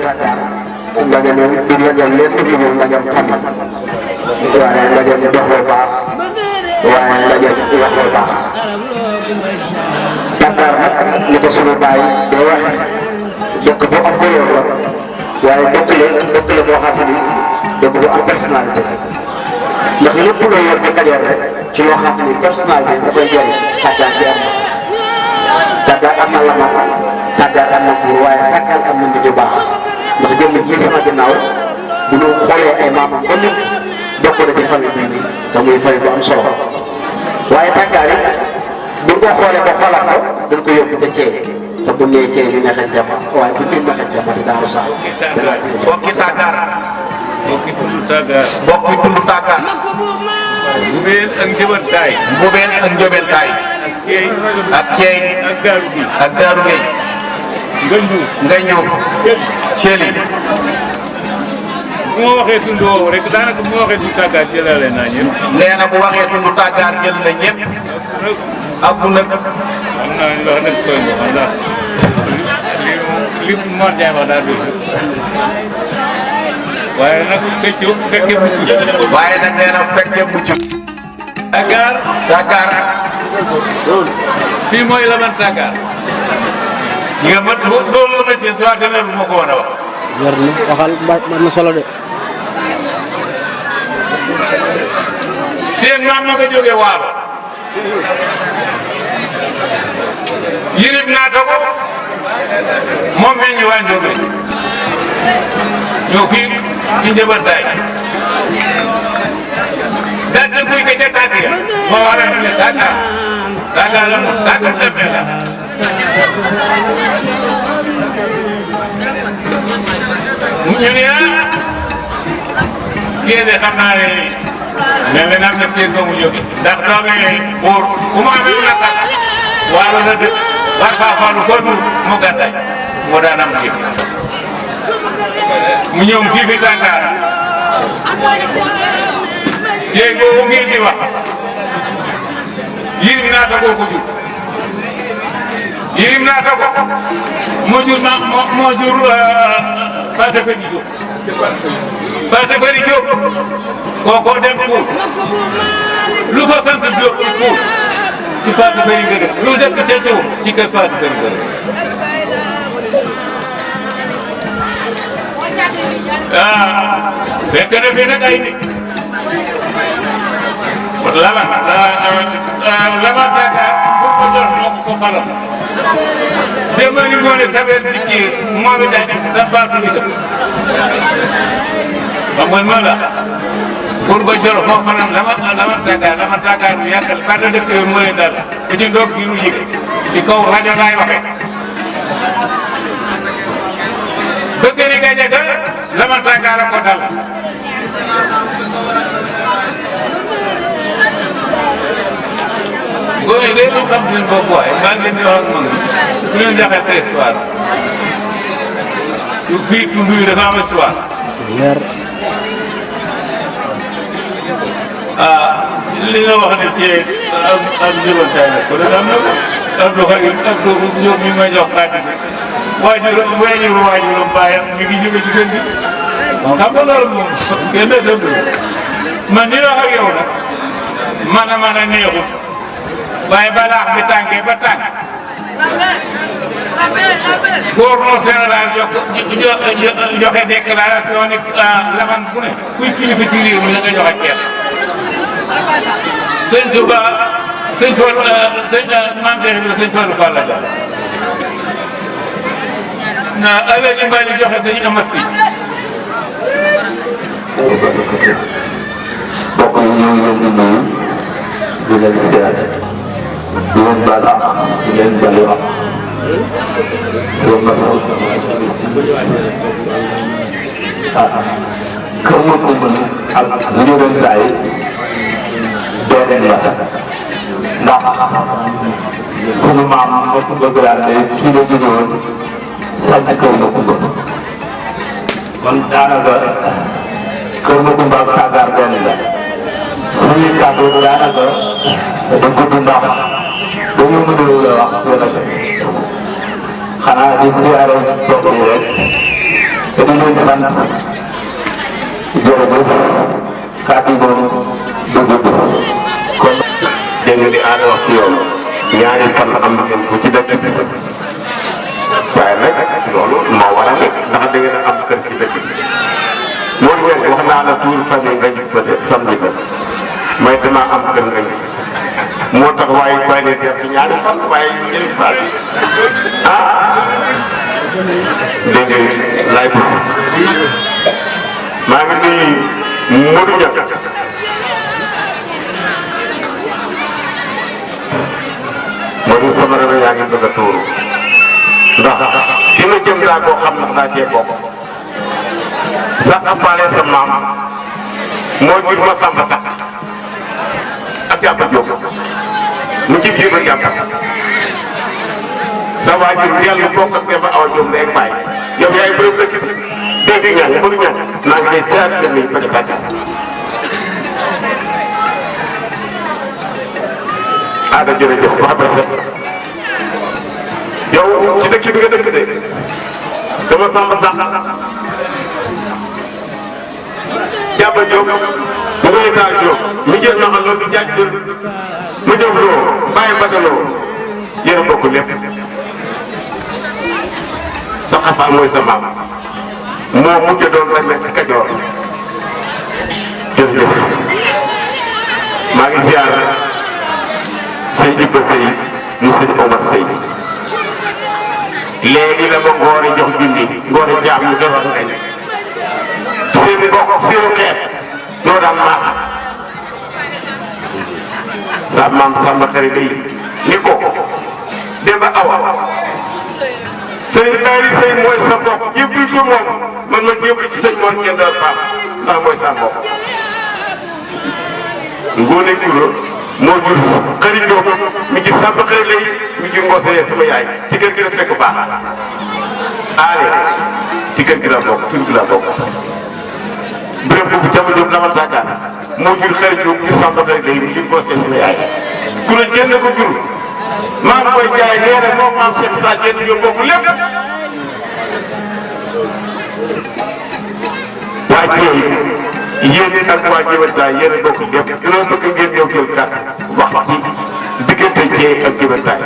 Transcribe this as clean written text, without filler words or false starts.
tàggaar ndaje mi di ndaje lépp lu dul ndaje famille waaye ndaje dox lu baax waaye ndaje wax lu baax tàggaar nag ni ko sunu baay day waxe dëkk bu am ko yoon la waaye dëkk la boo xam ni dëkk bu am personnalité ndax lépp loo yor ci Kajoor rek ci loo xam ni personnalité da koy jëriñ tàggaar bi am na tàggaar am na lamal tàggaar am na buur waaye tàggaar am na nit yu baax ndax jëmm ji sama ginnaaw bu ñu xoolee ay maamam ba nit bokk na ci famille bii nii te muy famille bu am solo waaye tàggaar yi bu ñu ko xoolee ba xoolaat ko dañ ko yóbbu te Thiel te bu nee Thiel ñu neexee Demba waaye bu ñu neexee Demba di Daaru Salaam. bokki tàggaar. bokki tund tàggaar. bokki tund tàggaar. Mbubeen ak Njëbantaay. Mbubeen ak Njëbantaay. ak Thiel. ak Daaru Gueye. ak Daaru Gueye. nga ñëw Thiel yi. bu ma waxee tund woowu rek daanaka bu ma waxee tund tàggaar jëlale naa ñëpp. nee na bu waxee tund tàggaar jël na ñëpp. ak bu nag. xam naa ne wax dëgg koy wax ndax li Mor Ndiaye wax daal dëgg waaye nag fekkee mucc. waaye nag nee na fekkee mucc. tàggaar. tàggaar. fii mooy Laman tàggaar. ñi nga mat loolu la ma ci soité na lu ma ko woon a wax. yor na waxal mbar na solo de. seen maam ma nga jógee Waalo. Yirib naata ko moom meñ ñu waa Njóobe ñëw fii ci Njëbantaay daal di kuy ka ca tàgg ya moo waral ñu ne tàggaar la moom tàggaar demee la ñu ne kii de xam naa ne mel na am na piir ba mu jóge ndax doomee buur fu mu amee la tàgg Waalo la dëkk war faa faalu foo dul mu gàddaay moo daan am kii mu ñëw fii fi tàggaar jéeg boobu ngeen di wax Yirim naata ko jur Yirim naata ko moo jur Pate Fari Diop Pate Fari Diop kookoo dem Poul lu fa sant Diop ci Poul ci Pate Fari nga def lu dëkk ca Thiaw ci kër Pate Fari nga def fekk na fi nag ay nit Laman tàggaar bu ko jox moo ko falal démb ni moo ne sabet di kii moom it daal di sa baatu nitam xam nga man la pour ba jël moo fanam Laman tàggaar bu yàggal kàddu dëkk yooyu moo leen dal ku ci ndoog gi nu yëg ci kaw rajo laay waxee bëgg ni gaje ga Laman tàggaar a ko dal góor yi day xam seen bopp waaye maa ngi leen di wax ak man bu leen jaxee sa histoire fii tund yi dafa am histoire. leer. li nga wax ne ci am Njëbantaay nag kon am na ko Abdou Karim Abdou ñoom ñu may jox kàddu gi waajuram baayam mi ngi jóge ci kër gi xam nga loolu moom kenn dëgg man ni wax ak yow nag man a neexul waaye balaax bi tàngee ba tàng gouverneur général joxe déclaration ni Laman bu ne kuy kilifa ci réew mi la nga joxe kees sëñ Touba sëñ Fall man sëñ Fall Fall la jox na Alaaji Mbali joxe sëñ Amat Si bokk yi ñu ngi leen di nuyu di leen seet di leen baal ak di leen balu ak kër ma kumbal ak Njëbantaay benn la ndax sunu maam ma kumba grande fii la jóge woon sànc kër ma kumba kon daanaka kër ma kumba ak tàggaar benn la suñuy kàddu daanaka da gudd ndax dañoo mënul wax ci rajo xanaa di siyaare bokk yi rek te di leen sant jërëjëf kàddu boobu du gudd kon dégg nga li aada wax ci yoon ñaari fan am ngeen ko ci dëkk bi waaye nag loolu moo war a nekk ndax da ngeen a am kër ci dëkk bi loolu ngeen wax naa la tuur famille nga gis ba de samedi ba may dama am kër nga gis moo tax waaye bàyyi leen def ci ñaari fan waaye njëriñ faal bi dégg nga laay bëgg maa ngi nuyu Modou Diak Modou sama réew yaa ngi bëgg a tuuru ndax fi ma jëm daa koo xam ndax daa cee bokk sax afaale sa maam moo jur ma samba sax ak jàpp jóg mu jib jib a jàpp sa waajur yàlla bokk ak Demba Awa Diop day bàyyi yow yaay bëri dëkk bi dégg ñaan mënu ñaan naa ngi lay seet dem nañ ba defaat aada jërëjëf wax ba rafet yow ci dëkk bi nga dëkk de dama samba sax jàpp Diop mu ngi taal Diop mi jël na xam loolu du jaaj jël mu jël loo bàyyi bataloo yéen a bokk lépp sa xafaar mooy sa maam moo mujj doon rek nekk ci Kajoor jërëjëf maa ngi ziar sëñ Ibba Sey mu sëñ Omar Sey léegi la ma ngoore jox junni ngoore jaam ñu defar ngañ seen bokk seenu xeet ñoo daan maas sa maam Samba xarit day ni ko Demba Awa sëñ Daari Sey mooy sa bopp jébbi ci moom man ma jébbi ci sëñ Mor Kendal Paap ndax mooy sa bopp Ngoone Guro moo jur xarit Diop mi ngi Samba xarit lay mi ngi ngoosee sama yaay ci kër gi la fekk baax aale ci kër gi la bokk fi gi la bokk béréb boobu Jama Diop la ma Dakar moo jur xarit Diop ci Samba xarit lay mi ngi ngoosee sama yaay ku ne jënd ko jur maa ngi koy jaay nee na moom maam Cheikh Sa jënd ñu bokk lépp waa Thiel yéen ak waa Jëbëntaay yéen a bokk lépp dina bëgg ngeen ñëw jël kàddu wax ci diggante Thiel ak Jëbëntaay